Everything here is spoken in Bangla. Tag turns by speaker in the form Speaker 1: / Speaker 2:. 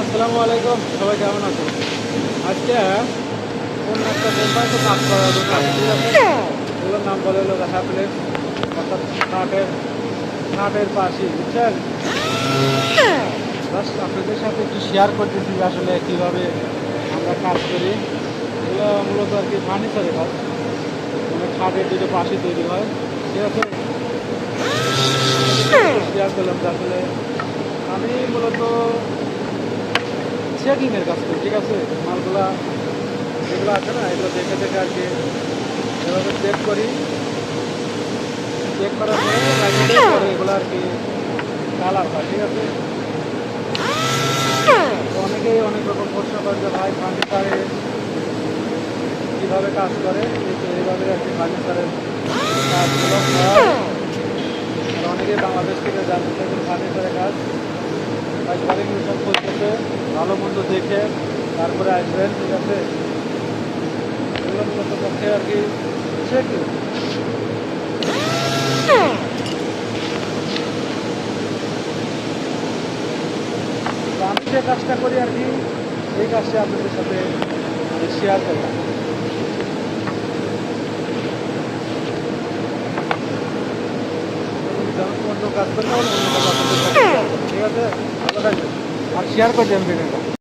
Speaker 1: আসসালামু আলাইকুম, সবাই কেমন আছো? আজকে কোন একটা কোম্পানিতে কাজ করার দোকান, ঠিক আছে? এগুলোর নাম বলে হলো হ্যাপলেস, অর্থাৎ খাটের পাশে, বুঝছেন? জাস্ট আপনাদের সাথে একটু শেয়ার করতেছি যে আসলে কীভাবে আমরা কাজ করি। এগুলো মূলত আর কি ফার্নিচারের কাজ, মানে খাটের দুটো পাশে তৈরি হয়, ঠিক আছে? শেয়ার করলাম যে আসলে আমি মূলত চেকিংয়ের কাজ করি, ঠিক আছে? মালগুলা যেগুলো আছে না, এগুলো দেখে দেখে আর কি এভাবে চেক করি। চেক করার পরে এগুলো আর কি কালার হয়, ঠিক আছে? তো অনেকেই অনেক রকম প্রশ্ন করে যে ভাই ফার্নিচারে কীভাবে কাজ করে, এইভাবে আর কি ফার্নিচারের কাজগুলো হয়। আর অনেকেই বাংলাদেশ থেকে জানতে চাইছেন ফার্নিচারের কাজ, তাই ঘরে সব করতেছে, ভালো মন্দ দেখে তারপরে আসবেন, ঠিক আছে? এগুলো মূলত পক্ষে আর কি চেকিং। তো আমি যে কাজটা করি আর কি, এই কাজটা আপনাদের সাথে আমি শেয়ার করলাম। অন্য কাজ করলে অন্য কাজ আপনাদের সাথে শেয়ার করবো, ঠিক আছে? ভালো থাকবেন আর শেয়ার করে দেবেন ভিডিওটা।